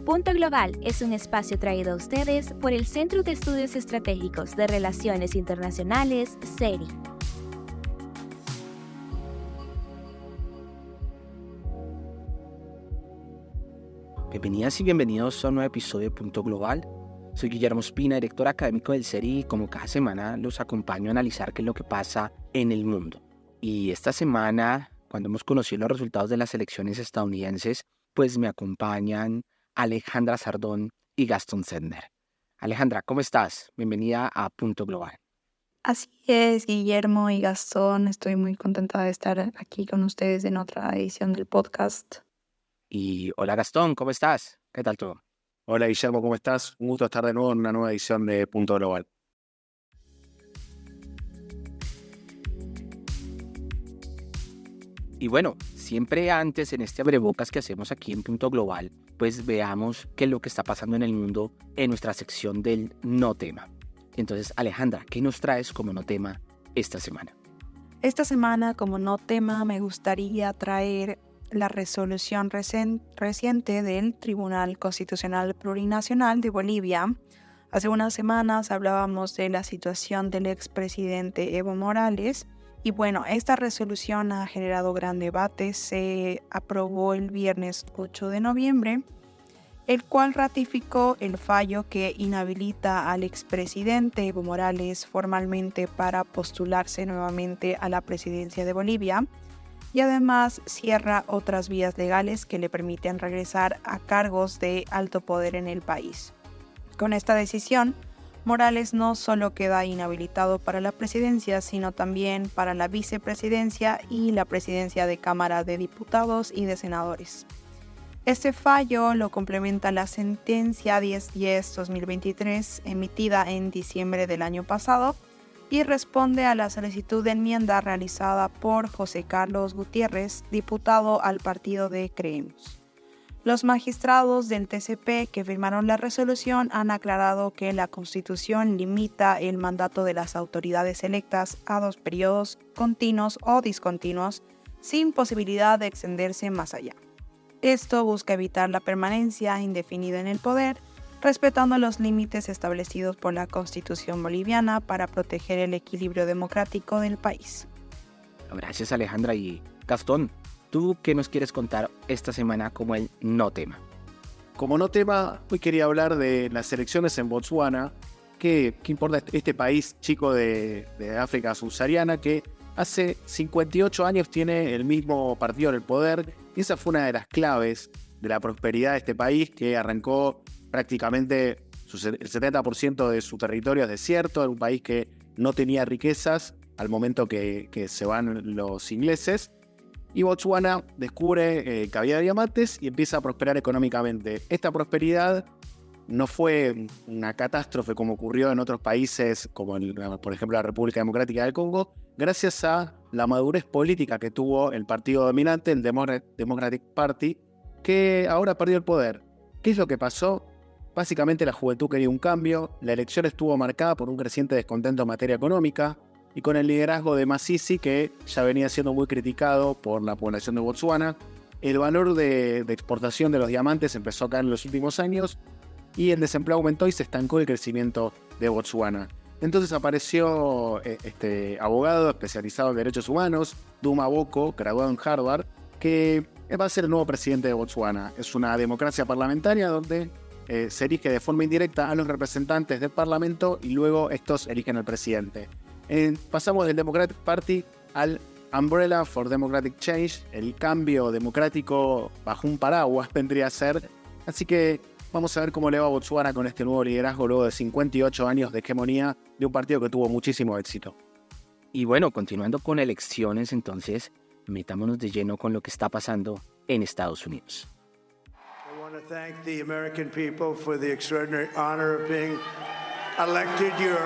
Punto Global es un espacio traído a ustedes por el Centro de Estudios Estratégicos de Relaciones Internacionales, CERI. Bienvenidas y bienvenidos a un nuevo episodio de Punto Global. Soy Guillermo Espina, director académico del CERI, y como cada semana los acompaño a analizar qué es lo que pasa en el mundo. Y esta semana, cuando hemos conocido los resultados de las elecciones estadounidenses, pues me acompañan Alejandra Sardón y Gastón Zedner. Alejandra, ¿cómo estás? Bienvenida a Punto Global. Así es, Guillermo y Gastón. Estoy muy contenta de estar aquí con ustedes en otra edición del podcast. Y hola Gastón, ¿cómo estás? ¿Qué tal todo? Hola Guillermo, ¿cómo estás? Un gusto estar de nuevo en una nueva edición de Punto Global. Y bueno, siempre antes en este abrebocas que hacemos aquí en Punto Global, pues veamos qué es lo que está pasando en el mundo en nuestra sección del no tema. Entonces, Alejandra, ¿qué nos traes como no tema esta semana? Esta semana, como no tema, me gustaría traer la resolución reciente del Tribunal Constitucional Plurinacional de Bolivia. Hace unas semanas hablábamos de la situación del expresidente Evo Morales. Y bueno, esta resolución ha generado gran debate. Se aprobó el viernes 8 de noviembre, el cual ratificó el fallo que inhabilita al expresidente Evo Morales formalmente para postularse nuevamente a la presidencia de Bolivia, y además cierra otras vías legales que le permiten regresar a cargos de alto poder en el país. Con esta decisión, Morales no solo queda inhabilitado para la presidencia, sino también para la vicepresidencia y la presidencia de Cámara de Diputados y de Senadores. Este fallo lo complementa la sentencia 1010-2023 emitida en diciembre del año pasado y responde a la solicitud de enmienda realizada por José Carlos Gutiérrez, diputado al partido de Creemos. Los magistrados del TCP que firmaron la resolución han aclarado que la Constitución limita el mandato de las autoridades electas a 2 periodos continuos o discontinuos, sin posibilidad de extenderse más allá. Esto busca evitar la permanencia indefinida en el poder, respetando los límites establecidos por la Constitución boliviana para proteger el equilibrio democrático del país. Gracias, Alejandra. Y Gastón, ¿tú qué nos quieres contar esta semana como el no tema? Como no tema, hoy quería hablar de las elecciones en Botsuana. ¿Qué importa este país chico de África subsahariana que hace 58 años tiene el mismo partido en el poder? Y esa fue una de las claves de la prosperidad de este país, que arrancó prácticamente el 70% de su territorio es desierto. Era un país que no tenía riquezas al momento que se van los ingleses. Y Botsuana descubre que había diamantes y empieza a prosperar económicamente. Esta prosperidad no fue una catástrofe como ocurrió en otros países, como por ejemplo la República Democrática del Congo, gracias a la madurez política que tuvo el partido dominante, el Democratic Party, que ahora perdió el poder. ¿Qué es lo que pasó? Básicamente la juventud quería un cambio, la elección estuvo marcada por un creciente descontento en materia económica, y con el liderazgo de Masisi, que ya venía siendo muy criticado por la población de Botsuana, el valor de exportación de los diamantes empezó a caer en los últimos años y el desempleo aumentó y se estancó el crecimiento de Botsuana. Entonces apareció este abogado especializado en derechos humanos, Duma Boko, graduado en Harvard, que va a ser el nuevo presidente de Botsuana. Es una democracia parlamentaria donde se elige de forma indirecta a los representantes del parlamento y luego estos eligen al presidente. Pasamos del Democratic Party al Umbrella for Democratic Change, el cambio democrático bajo un paraguas vendría a ser. Así que vamos a ver cómo le va a Botsuana con este nuevo liderazgo luego de 58 años de hegemonía de un partido que tuvo muchísimo éxito. Y bueno, continuando con elecciones, entonces, metámonos de lleno con lo que está pasando en Estados Unidos. I want to thank the American people for the extraordinary honor of being elected your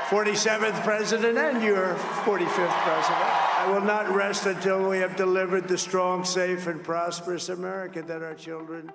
47th president and your 45th president. I will not rest until we have delivered the strong, safe, and prosperous America that our children.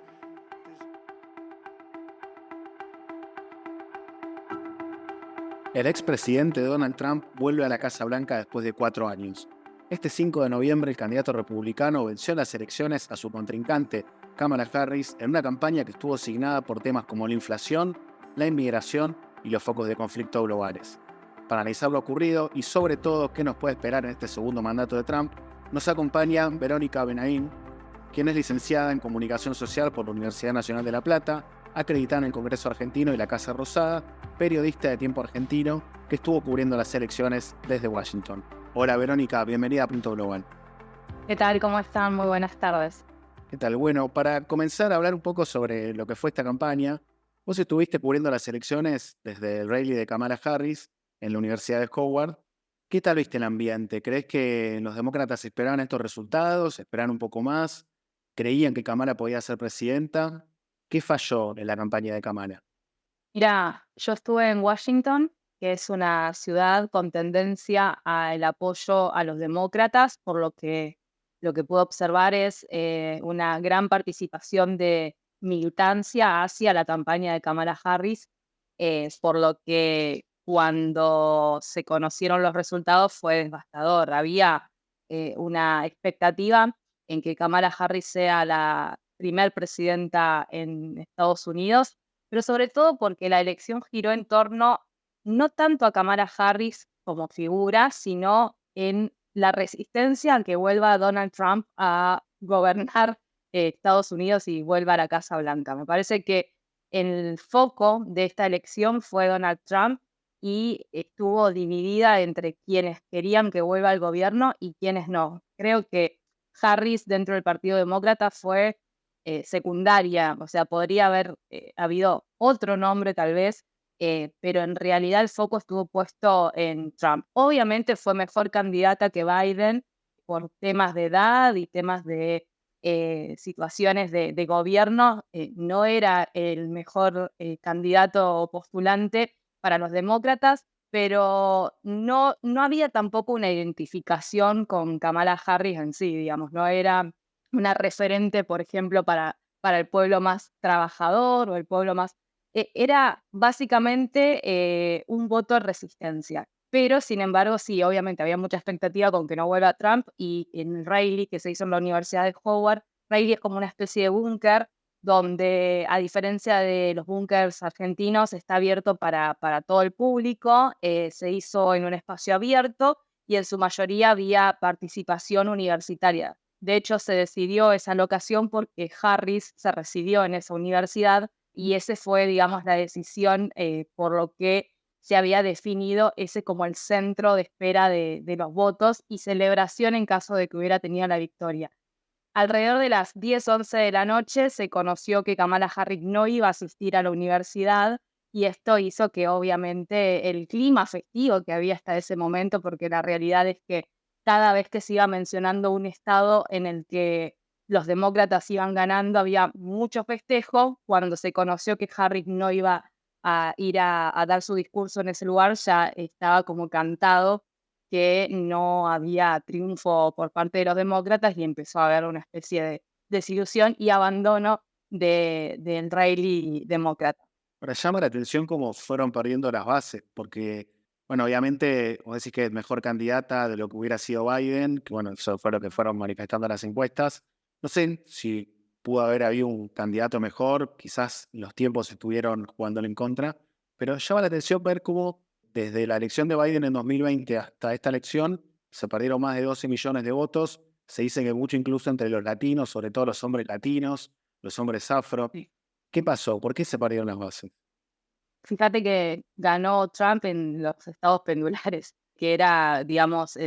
El expresidente Donald Trump vuelve a la Casa Blanca después de 4 años. Este 5 de noviembre, el candidato republicano venció en las elecciones a su contrincante, Kamala Harris en una campaña que estuvo signada por temas como la inflación, la inmigración y los focos de conflicto globales. Para analizar lo ocurrido y sobre todo qué nos puede esperar en este segundo mandato de Trump, nos acompaña Verónica Benaim, quien es licenciada en Comunicación Social por la Universidad Nacional de La Plata, acreditada en el Congreso Argentino y la Casa Rosada, periodista de Tiempo Argentino, que estuvo cubriendo las elecciones desde Washington. Hola Verónica, bienvenida a Punto Global. ¿Qué tal? ¿Cómo están? Muy buenas tardes. ¿Qué tal? Bueno, para comenzar a hablar un poco sobre lo que fue esta campaña, vos estuviste cubriendo las elecciones desde el rally de Kamala Harris en la Universidad de Howard. ¿Qué tal viste el ambiente? ¿Crees que los demócratas esperaban estos resultados? ¿Esperaban un poco más? ¿Creían que Kamala podía ser presidenta? ¿Qué falló en la campaña de Kamala? Mira, yo estuve en Washington, que es una ciudad con tendencia al apoyo a los demócratas, por lo que puedo observar es una gran participación de militancia hacia la campaña de Kamala Harris, por lo que cuando se conocieron los resultados fue devastador. Había una expectativa en que Kamala Harris sea la primer presidenta en Estados Unidos, pero sobre todo porque la elección giró en torno no tanto a Kamala Harris como figura, sino en la resistencia a que vuelva Donald Trump a gobernar Estados Unidos y vuelva a la Casa Blanca. Me parece que el foco de esta elección fue Donald Trump y estuvo dividida entre quienes querían que vuelva al gobierno y quienes no. Creo que Harris dentro del Partido Demócrata fue secundaria, o sea, podría haber habido otro nombre tal vez, pero en realidad el foco estuvo puesto en Trump. Obviamente fue mejor candidata que Biden por temas de edad y temas de situaciones de gobierno. No era el mejor candidato o postulante para los demócratas, pero no había tampoco una identificación con Kamala Harris en sí, digamos, no era una referente, por ejemplo, para el pueblo más trabajador o el pueblo más... era básicamente un voto de resistencia. Pero, sin embargo, sí, obviamente había mucha expectativa con que no vuelva Trump y en el rally que se hizo en la Universidad de Howard, rally es como una especie de búnker donde, a diferencia de los búnkers argentinos, está abierto para todo el público, se hizo en un espacio abierto y en su mayoría había participación universitaria. De hecho, se decidió esa locación porque Harris se recibió en esa universidad y ese fue, digamos, la decisión por lo que se había definido ese como el centro de espera de los votos y celebración en caso de que hubiera tenido la victoria. Alrededor de las 10, 11 de la noche se conoció que Kamala Harris no iba a asistir a la universidad y esto hizo que obviamente el clima festivo que había hasta ese momento, porque la realidad es que cada vez que se iba mencionando un estado en el que los demócratas iban ganando, había mucho festejo. Cuando se conoció que Harris no iba a ir a dar su discurso en ese lugar, ya estaba como cantado que no había triunfo por parte de los demócratas y empezó a haber una especie de desilusión y abandono del rally demócrata. Ahora llama la atención cómo fueron perdiendo las bases, porque, bueno, obviamente vos decís que es mejor candidata de lo que hubiera sido Biden, que bueno, eso fue lo que fueron manifestando las encuestas. No sé si pudo haber habido un candidato mejor, quizás los tiempos estuvieron jugándole en contra, pero llama la atención ver cómo desde la elección de Biden en 2020 hasta esta elección se perdieron más de 12 millones de votos. Se dice que mucho incluso entre los latinos, sobre todo los hombres latinos, los hombres afro. Sí. ¿Qué pasó? ¿Por qué se perdieron las bases? Fíjate que ganó Trump en los estados pendulares, que era, digamos,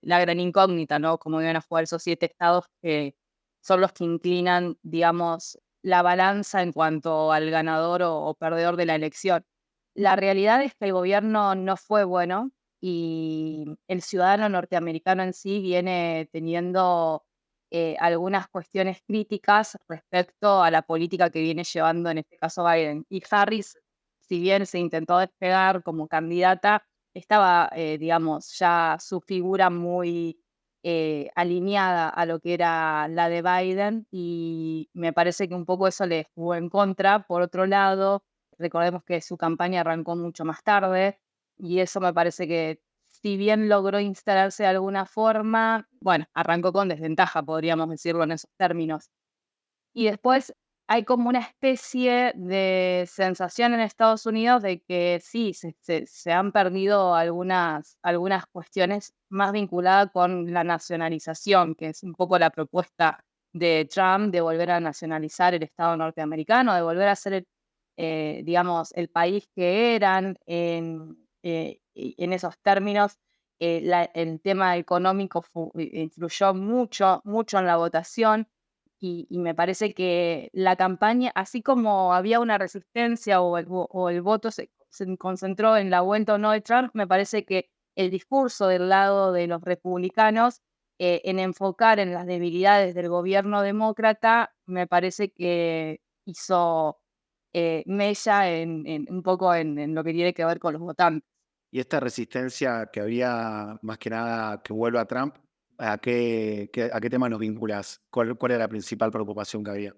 la gran incógnita, ¿no? Cómo iban a jugar esos 7 estados que son los que inclinan, digamos, la balanza en cuanto al ganador o perdedor de la elección. La realidad es que el gobierno no fue bueno y el ciudadano norteamericano en sí viene teniendo algunas cuestiones críticas respecto a la política que viene llevando, en este caso, Biden. Y Harris, si bien se intentó despegar como candidata, estaba, digamos, ya su figura muy alineada a lo que era la de Biden y me parece que un poco eso le jugó en contra. Por otro lado, recordemos que su campaña arrancó mucho más tarde y eso me parece que si bien logró instalarse de alguna forma, bueno, arrancó con desventaja, podríamos decirlo en esos términos. Y después hay como una especie de sensación en Estados Unidos de que sí, se han perdido algunas cuestiones más vinculadas con la nacionalización, que es un poco la propuesta de Trump de volver a nacionalizar el Estado norteamericano, de volver a ser digamos, el país que eran en esos términos. El tema económico influyó mucho, mucho en la votación. Y me parece que la campaña, así como había una resistencia o el voto se concentró en la vuelta o no de Trump, me parece que el discurso del lado de los republicanos en enfocar en las debilidades del gobierno demócrata, me parece que hizo mella un poco en lo que tiene que ver con los votantes. Y esta resistencia que había, más que nada, que vuelva a Trump, ¿a qué tema nos vinculas? ¿Cuál era la principal preocupación que había?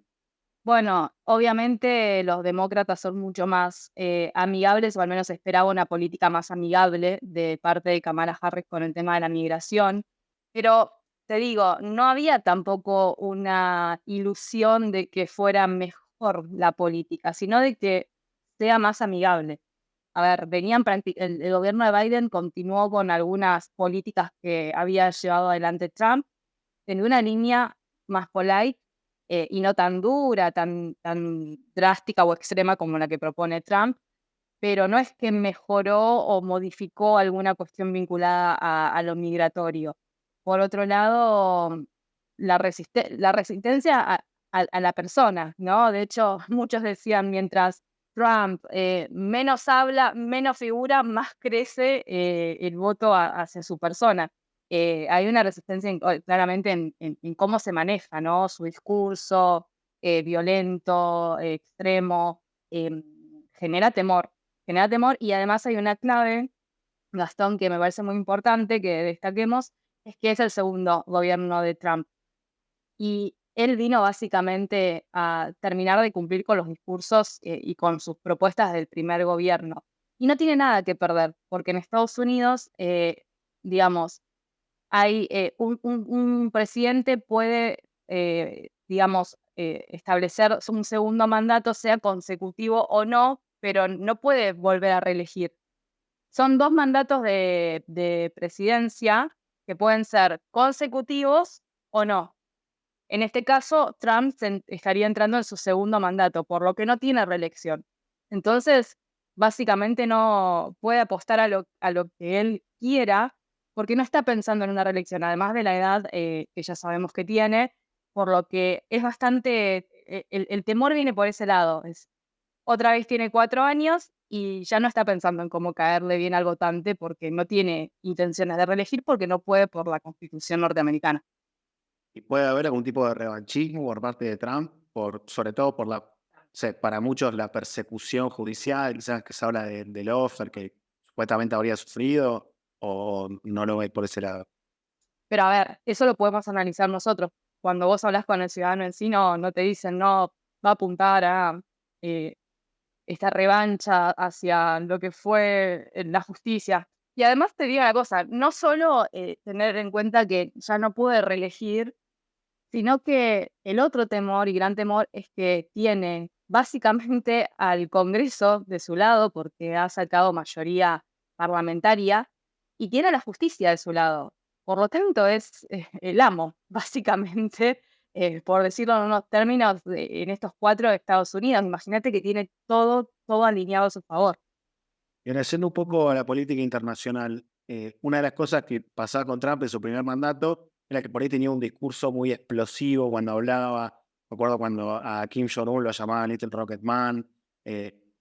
Bueno, obviamente los demócratas son mucho más amigables, o al menos esperaba una política más amigable de parte de Kamala Harris con el tema de la migración, pero te digo, no había tampoco una ilusión de que fuera mejor la política, sino de que sea más amigable. A ver, el gobierno de Biden continuó con algunas políticas que había llevado adelante Trump en una línea más polite y no tan dura, tan drástica o extrema como la que propone Trump, pero no es que mejoró o modificó alguna cuestión vinculada a lo migratorio. Por otro lado, la resistencia a la persona, ¿no? De hecho, muchos decían, mientras Trump menos habla, menos figura, más crece el voto hacia su persona. Hay una resistencia claramente en cómo se maneja, ¿no? Su discurso violento, extremo, em, genera temor. Genera temor y además hay una clave, Gastón, que me parece muy importante que destaquemos, es que es el segundo gobierno de Trump. Y él vino básicamente a terminar de cumplir con los discursos y con sus propuestas del primer gobierno. Y no tiene nada que perder, porque en Estados Unidos, digamos, hay un presidente puede, digamos, establecer un segundo mandato, sea consecutivo o no, pero no puede volver a reelegir. Son 2 mandatos de presidencia que pueden ser consecutivos o no. En este caso, Trump estaría entrando en su segundo mandato, por lo que no tiene reelección. Entonces, básicamente no puede apostar a lo que él quiera, porque no está pensando en una reelección, además de la edad que ya sabemos que tiene, por lo que es bastante, el temor viene por ese lado. Otra vez tiene 4 años y ya no está pensando en cómo caerle bien al votante porque no tiene intenciones de reelegir porque no puede por la Constitución norteamericana. ¿Y puede haber algún tipo de revanchismo por parte de Trump, sobre todo por para muchos la persecución judicial, quizás que se habla del lawfare que supuestamente habría sufrido, o no lo ve por ese lado? Pero a ver, eso lo podemos analizar nosotros. Cuando vos hablas con el ciudadano en sí, no te dicen, no, va a apuntar a eh, esta revancha hacia lo que fue la justicia. Y además te digo una cosa, no solo tener en cuenta que ya no pude reelegir, sino que el otro temor y gran temor es que tiene básicamente al Congreso de su lado, porque ha sacado mayoría parlamentaria, y tiene a la justicia de su lado. Por lo tanto, es el amo, básicamente, por decirlo en unos términos, en estos 4 de Estados Unidos. Imagínate que tiene todo alineado a su favor. Y analizando un poco a la política internacional, una de las cosas que pasaba con Trump en su primer mandato era que por ahí tenía un discurso muy explosivo cuando hablaba. Me acuerdo cuando a Kim Jong-un lo llamaban Little Rocket Man,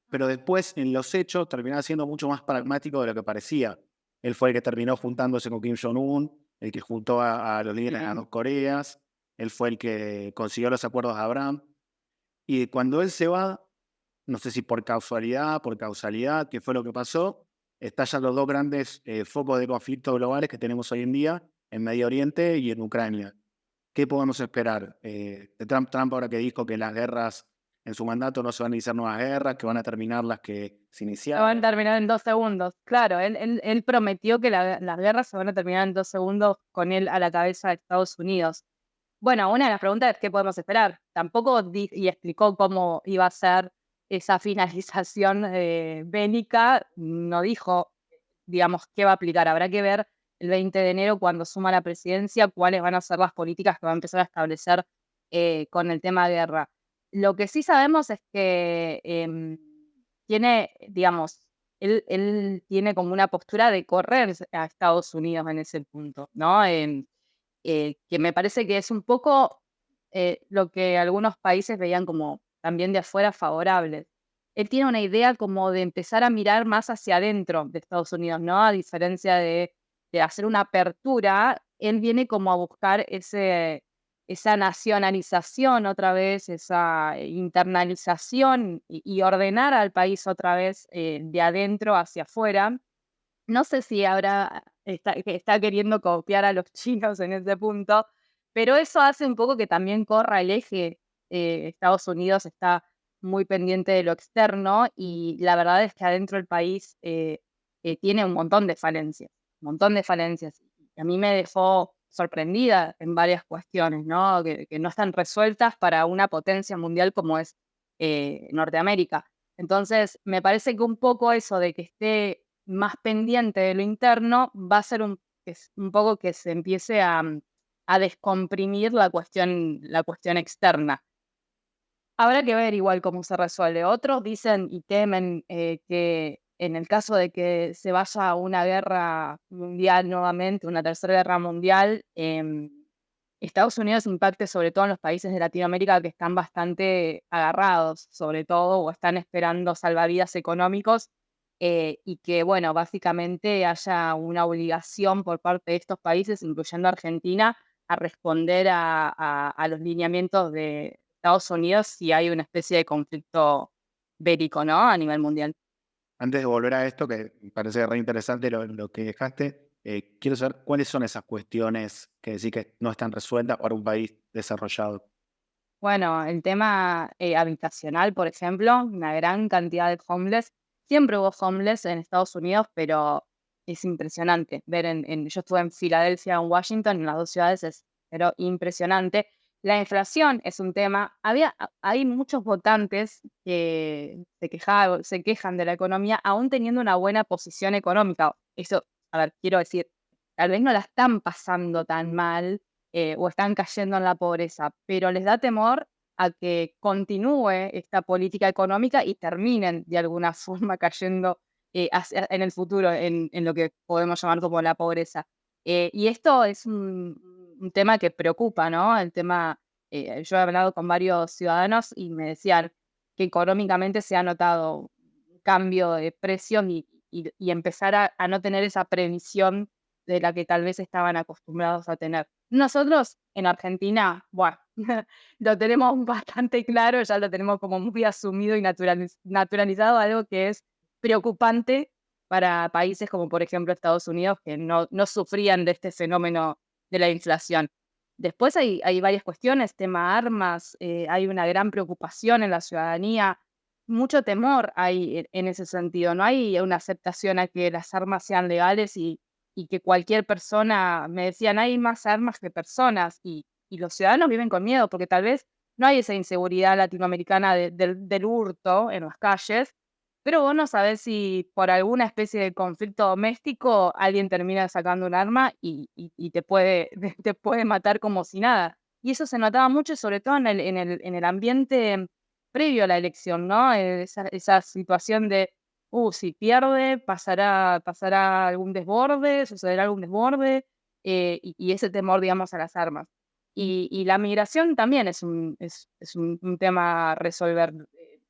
pero después en los hechos terminaba siendo mucho más pragmático de lo que parecía. Él fue el que terminó juntándose con Kim Jong-un, el que juntó a los líderes de las dos Coreas, él fue el que consiguió los acuerdos de Abraham. Y cuando él se va, no sé si por causalidad, qué fue lo que pasó, estallan los 2 grandes focos de conflicto globales que tenemos hoy en día, en Medio Oriente y en Ucrania. ¿Qué podemos esperar de Trump? Trump ahora que dijo que las guerras en su mandato no se van a iniciar nuevas guerras, que van a terminar las que se Se van a iniciaron. terminar en 2 segundos. Claro, él prometió que las guerras se van a terminar en 2 segundos con él a la cabeza de Estados Unidos. Bueno, una de las preguntas es qué podemos esperar. Tampoco y explicó cómo iba a ser esa finalización bélica, no dijo, digamos, qué va a aplicar. Habrá que ver el 20 de enero cuando suma la presidencia cuáles van a ser las políticas que va a empezar a establecer con el tema de guerra. Lo que sí sabemos es que tiene, digamos, él tiene como una postura de correr a Estados Unidos en ese punto, ¿no? Que me parece que es un poco lo que algunos países veían como también de afuera favorables. Él tiene una idea como de empezar a mirar más hacia adentro de Estados Unidos, ¿no? A diferencia de hacer una apertura, él viene como a buscar esa nacionalización otra vez, esa internalización y ordenar al país otra vez de adentro hacia afuera. No sé si ahora está queriendo copiar a los chinos en ese punto, pero eso hace un poco que también corra el eje. Estados Unidos está muy pendiente de lo externo y la verdad es que adentro del país tiene un montón de falencias, un montón de falencias. Y a mí me dejó sorprendida en varias cuestiones, ¿no? Que no están resueltas para una potencia mundial como es Norteamérica. Entonces, me parece que un poco eso de que esté más pendiente de lo interno va a ser un poco que se empiece a descomprimir la cuestión externa. Habrá que ver igual cómo se resuelve. Otros dicen y temen que en el caso de que se vaya a una guerra mundial nuevamente, una tercera guerra mundial, Estados Unidos impacte sobre todo en los países de Latinoamérica que están bastante agarrados, sobre todo, o están esperando salvavidas económicos, y que, bueno, básicamente haya una obligación por parte de estos países, incluyendo Argentina, a responder a los lineamientos de Estados Unidos si hay una especie de conflicto bélico, ¿no? A nivel mundial. Antes de volver a esto, que me parece re interesante lo que dejaste, quiero saber cuáles son esas cuestiones que decís que no están resueltas para un país desarrollado. Bueno, el tema habitacional, por ejemplo, una gran cantidad de homeless. Siempre hubo homeless en Estados Unidos, pero es impresionante ver yo estuve en Filadelfia, en Washington, en las dos ciudades pero impresionante. La inflación es un tema. Hay muchos votantes que se quejan de la economía, aún teniendo una buena posición económica. Eso, a ver, quiero decir, tal vez no la están pasando tan mal o están cayendo en la pobreza, pero les da temor a que continúe esta política económica y terminen de alguna forma cayendo en el futuro en lo que podemos llamar como la pobreza. Y esto es un tema que preocupa, ¿no? El tema, yo he hablado con varios ciudadanos y me decían que económicamente se ha notado un cambio de precios y empezar a no tener esa previsión de la que tal vez estaban acostumbrados a tener. Nosotros en Argentina, bueno, lo tenemos bastante claro, ya lo tenemos como muy asumido y naturalizado, algo que es preocupante para países como por ejemplo Estados Unidos, que no sufrían de este fenómeno de la inflación. Después hay varias cuestiones, tema armas, hay una gran preocupación en la ciudadanía, mucho temor hay en ese sentido, no hay una aceptación a que las armas sean legales y que cualquier persona, me decían, hay más armas que personas, y los ciudadanos viven con miedo, porque tal vez no hay esa inseguridad latinoamericana del hurto en las calles, pero vos no sabés si por alguna especie de conflicto doméstico alguien termina sacando un arma y te puede, te puede matar como si nada. Y eso se notaba mucho, sobre todo en el ambiente previo a la elección, ¿no? Esa situación de si pierde, pasará algún desborde, sucederá algún desborde, y ese temor, digamos, a las armas. Y la migración también es un tema a resolver.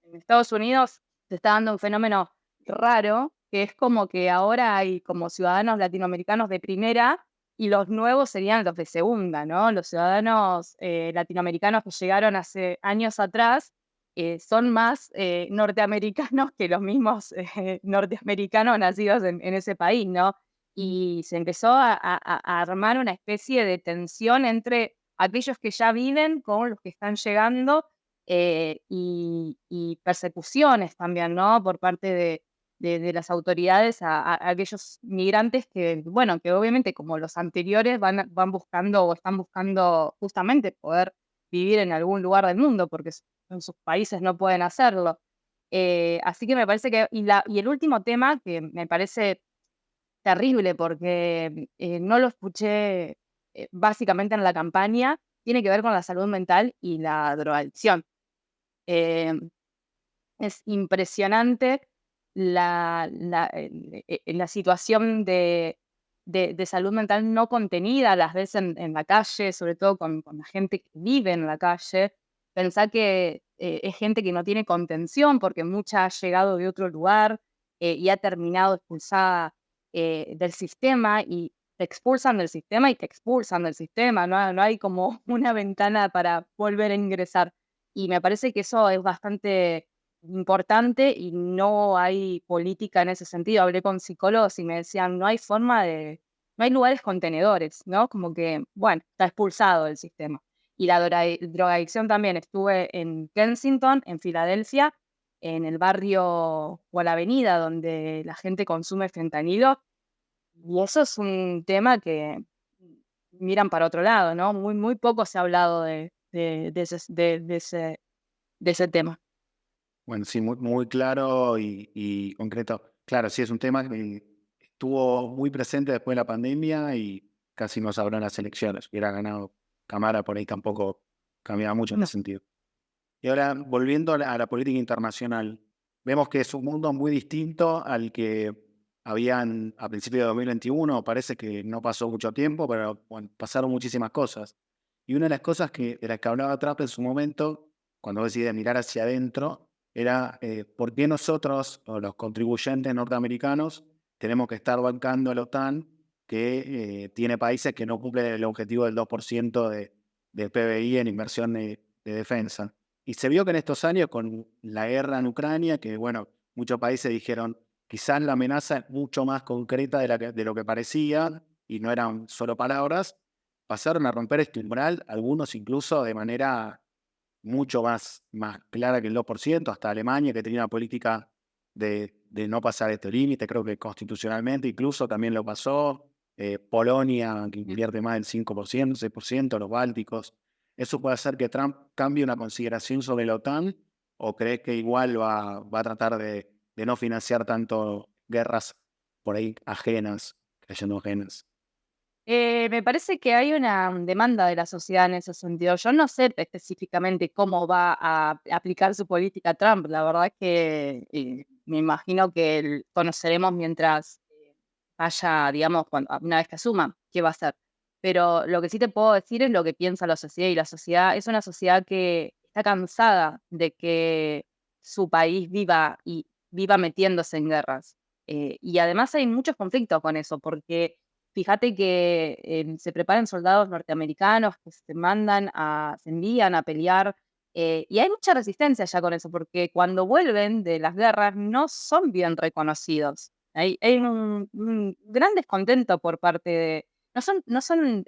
En Estados Unidos se está dando un fenómeno raro, que es como que ahora hay como ciudadanos latinoamericanos de primera y los nuevos serían los de segunda, ¿no? Los ciudadanos latinoamericanos que llegaron hace años atrás son más norteamericanos que los mismos norteamericanos nacidos en ese país, ¿no? Y se empezó a armar una especie de tensión entre aquellos que ya viven con los que están llegando y persecuciones también, ¿no? Por parte de las autoridades a aquellos migrantes que, bueno, que obviamente como los anteriores van buscando o están buscando justamente poder vivir en algún lugar del mundo, porque en sus países no pueden hacerlo. Así que me parece que, y el último tema que me parece terrible porque no lo escuché básicamente en la campaña, tiene que ver con la salud mental y la drogadicción. Eh, es impresionante la situación de salud mental no contenida, las ves en la calle, sobre todo con la gente que vive en la calle. Pensá que es gente que no tiene contención porque mucha ha llegado de otro lugar y ha terminado expulsada del sistema y te expulsan del sistema y te expulsan del sistema. No hay como una ventana para volver a ingresar. Y me parece que eso es bastante importante y no hay política en ese sentido. Hablé con psicólogos y me decían, no hay lugares contenedores, ¿no? Como que, bueno, está expulsado del sistema. Y la drogadicción también. Estuve en Kensington, en Filadelfia, en el barrio o la avenida donde la gente consume fentanilo. Y eso es un tema que miran para otro lado, ¿no? Muy poco se ha hablado de ese tema. Bueno, sí, muy claro y concreto. Claro, sí, es un tema que estuvo muy presente después de la pandemia y casi no se habló en las elecciones. Hubiera ganado Camara, por ahí tampoco cambiaba mucho en No. ese sentido. Y ahora, volviendo a la política internacional, vemos que es un mundo muy distinto al que habían a principios de 2021. Parece que no pasó mucho tiempo, pero bueno, pasaron muchísimas cosas. Y una de las cosas de las que hablaba Trump en su momento, cuando decide mirar hacia adentro, era por qué nosotros, o los contribuyentes norteamericanos, tenemos que estar bancando a la OTAN, que tiene países que no cumplen el objetivo del 2% de PBI en inversión de defensa. Y se vio que en estos años, con la guerra en Ucrania, que bueno, muchos países dijeron, quizás la amenaza es mucho más concreta de lo que parecía, y no eran solo palabras, pasaron a romper este umbral, algunos incluso de manera mucho más clara que el 2%, hasta Alemania, que tenía una política de no pasar este límite, creo que constitucionalmente incluso también lo pasó, Polonia, que invierte más del 5%, 6%, los bálticos. ¿Eso puede hacer que Trump cambie una consideración sobre la OTAN o crees que igual va a tratar de no financiar tanto guerras por ahí ajenas, creyendo ajenas? Me parece que hay una demanda de la sociedad en ese sentido. Yo no sé específicamente cómo va a aplicar su política Trump. La verdad es que me imagino que conoceremos mientras vaya, digamos, una vez que asuma qué va a hacer. Pero lo que sí te puedo decir es lo que piensa la sociedad. Y la sociedad es una sociedad que está cansada de que su país viva metiéndose en guerras. Y además hay muchos conflictos con eso, porque fíjate que se preparan soldados norteamericanos que se envían a pelear, y hay mucha resistencia ya con eso, porque cuando vuelven de las guerras no son bien reconocidos. Hay un gran descontento por parte de... No son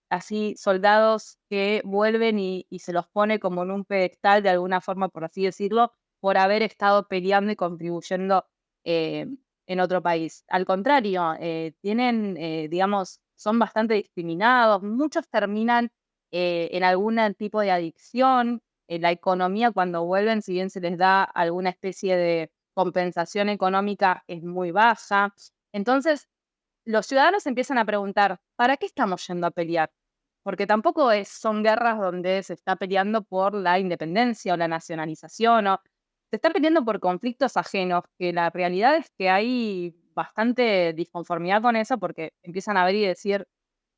así soldados que vuelven y se los pone como en un pedestal de alguna forma, por así decirlo, por haber estado peleando y contribuyendo eh, en otro país. Al contrario, tienen, digamos, son bastante discriminados. Muchos terminan en algún tipo de adicción. La economía, cuando vuelven, si bien se les da alguna especie de compensación económica, es muy baja. Entonces, los ciudadanos empiezan a preguntar, ¿para qué estamos yendo a pelear? Porque tampoco son guerras donde se está peleando por la independencia o la nacionalización, o se está peleando por conflictos ajenos, que la realidad es que hay bastante disconformidad con eso porque empiezan a ver y decir,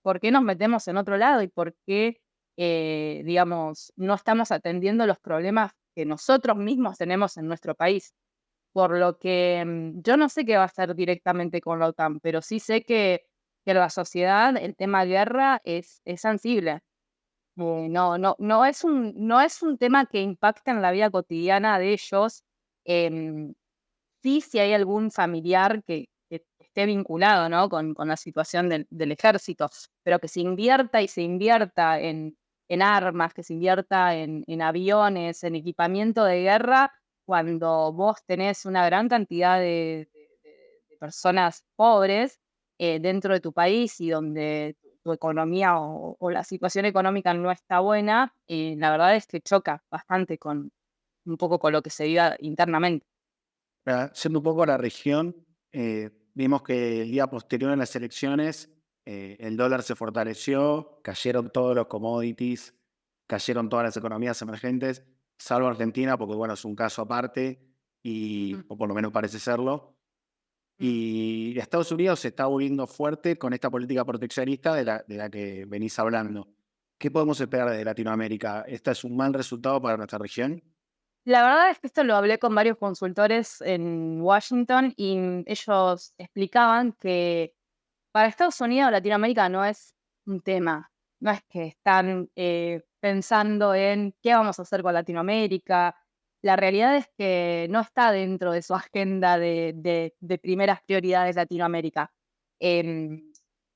¿por qué nos metemos en otro lado y por qué, digamos, no estamos atendiendo los problemas que nosotros mismos tenemos en nuestro país? Por lo que yo no sé qué va a hacer directamente con la OTAN, pero sí sé que la sociedad, el tema guerra es sensible. No es un tema que impacta en la vida cotidiana de ellos. em, sí, si hay algún familiar que esté vinculado, ¿no? con la situación del ejército, pero que se invierta en armas, que se invierta en aviones, en equipamiento de guerra, cuando vos tenés una gran cantidad de personas pobres dentro de tu país y donde tu economía o la situación económica no está buena, la verdad es que choca bastante con un poco con lo que se vive internamente. Yendo un poco a la región, vimos que el día posterior a las elecciones el dólar se fortaleció, cayeron todos los commodities, cayeron todas las economías emergentes, salvo Argentina, porque bueno, es un caso aparte, o por lo menos parece serlo. Y Estados Unidos se está volviendo fuerte con esta política proteccionista de la que venís hablando. ¿Qué podemos esperar de Latinoamérica? ¿Este es un mal resultado para nuestra región? La verdad es que esto lo hablé con varios consultores en Washington y ellos explicaban que para Estados Unidos Latinoamérica no es un tema, no es que están pensando en qué vamos a hacer con Latinoamérica. La realidad es que no está dentro de su agenda de primeras prioridades Latinoamérica.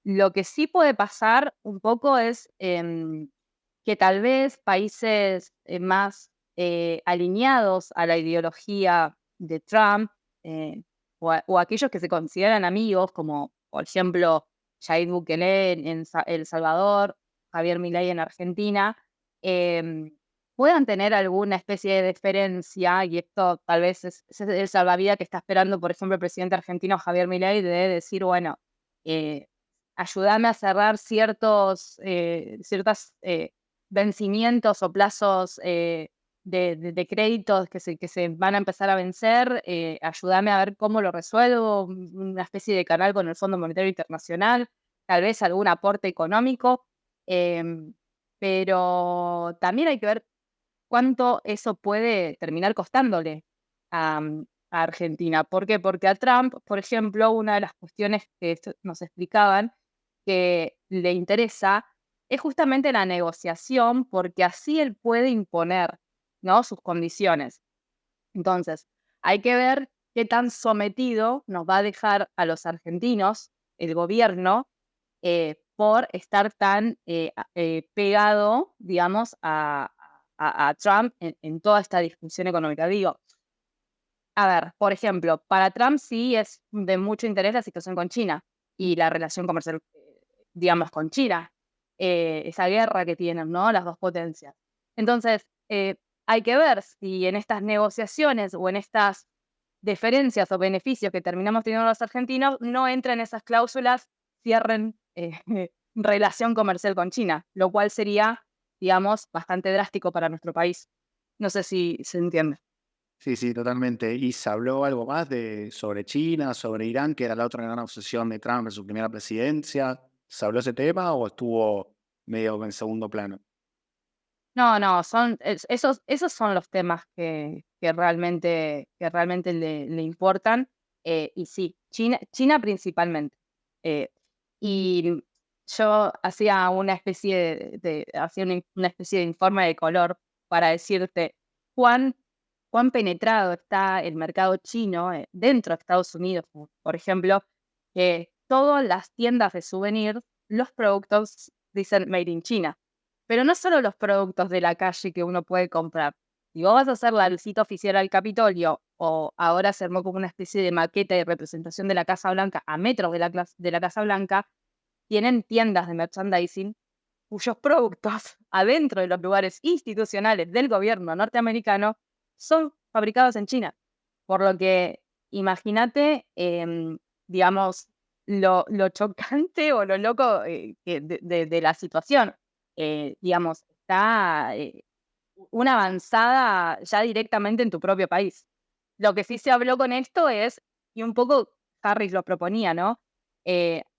Lo que sí puede pasar un poco es que tal vez países más alineados a la ideología de Trump o aquellos que se consideran amigos, como por ejemplo Jair Bukele en El Salvador, Javier Milei en Argentina, puedan tener alguna especie de deferencia, y esto tal vez es el salvavidas que está esperando, por ejemplo, el presidente argentino Javier Milei, de decir, bueno, ayúdame a cerrar ciertos vencimientos o plazos de créditos que se van a empezar a vencer, ayúdame a ver cómo lo resuelvo, una especie de canal con el Fondo Monetario Internacional, tal vez algún aporte económico, pero también hay que ver cuánto eso puede terminar costándole a Argentina. ¿Por qué? Porque a Trump, por ejemplo, una de las cuestiones que nos explicaban que le interesa es justamente la negociación, porque así él puede imponer, ¿no?, sus condiciones. Entonces, hay que ver qué tan sometido nos va a dejar a los argentinos el gobierno por estar tan pegado, digamos, a Trump en toda esta discusión económica. Digo, a ver, por ejemplo, para Trump sí es de mucho interés la situación con China y la relación comercial, digamos, con China. Esa guerra que tienen, ¿no?, las dos potencias. Entonces, hay que ver si en estas negociaciones o en estas deferencias o beneficios que terminamos teniendo los argentinos no entran esas cláusulas, cierren relación comercial con China, lo cual sería, digamos, bastante drástico para nuestro país. No sé si se entiende. Sí, sí, totalmente. ¿Y se habló algo más sobre China, sobre Irán, que era la otra gran obsesión de Trump en su primera presidencia? ¿Se habló ese tema o estuvo medio en segundo plano? No, esos son los temas que realmente le importan. Y sí, China principalmente. Y yo hacía una especie una especie de informe de color para decirte cuán penetrado está el mercado chino dentro de Estados Unidos. Por ejemplo, que todas las tiendas de souvenir, los productos dicen Made in China. Pero no solo los productos de la calle que uno puede comprar. Si vos vas a hacer la visita oficial al Capitolio, o ahora se armó como una especie de maqueta de representación de la Casa Blanca a metros de la Casa Blanca, tienen tiendas de merchandising cuyos productos adentro de los lugares institucionales del gobierno norteamericano son fabricados en China. Por lo que imagínate, digamos, lo chocante o lo loco de la situación. Digamos, está una avanzada ya directamente en tu propio país. Lo que sí se habló con esto es, y un poco Harris lo proponía, ¿no?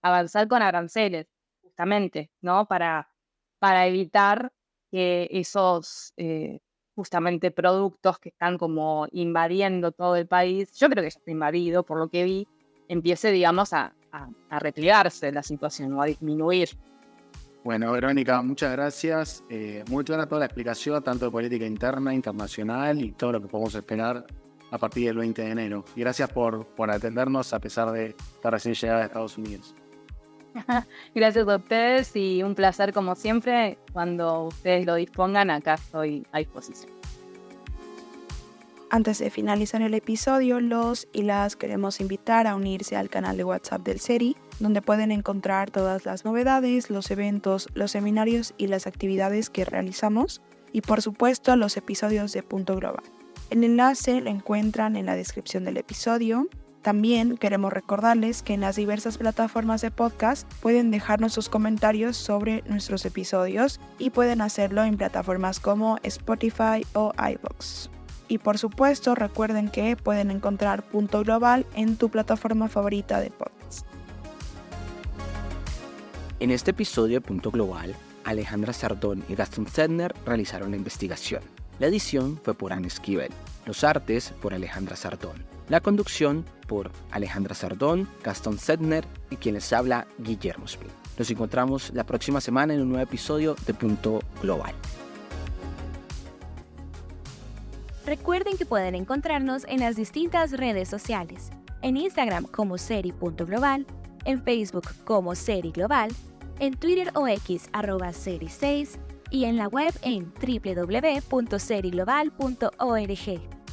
Avanzar con aranceles, justamente, ¿no? Para evitar que esos justamente productos que están como invadiendo todo el país, yo creo que ya está invadido, por lo que vi, empiece, digamos, a replegarse la situación o a disminuir. Bueno, Verónica, muchas gracias. Muy clara toda la explicación, tanto de política interna, internacional y todo lo que podemos esperar a partir del 20 de enero. Y gracias por atendernos a pesar de estar recién llegada a Estados Unidos. Gracias a ustedes y un placer como siempre. Cuando ustedes lo dispongan, acá estoy a disposición. Antes de finalizar el episodio, los y las queremos invitar a unirse al canal de WhatsApp del SERI, donde pueden encontrar todas las novedades, los eventos, los seminarios y las actividades que realizamos, y por supuesto los episodios de Punto Global. El enlace lo encuentran en la descripción del episodio. También queremos recordarles que en las diversas plataformas de podcast pueden dejarnos sus comentarios sobre nuestros episodios y pueden hacerlo en plataformas como Spotify o iVoox. Y por supuesto, recuerden que pueden encontrar Punto Global en tu plataforma favorita de podcast. En este episodio de Punto Global, Alejandra Sardón y Gastón Sedner realizaron la investigación. La edición fue por Ana Esquivel, los artes por Alejandra Sardón, la conducción por Alejandra Sardón, Gastón Sedner y quien les habla, Guillermo Espina. Nos encontramos la próxima semana en un nuevo episodio de Punto Global. Recuerden que pueden encontrarnos en las distintas redes sociales, en Instagram como seri.global, en Facebook como Seri Global, en Twitter o X @seri6 y en la web en www.seriglobal.org.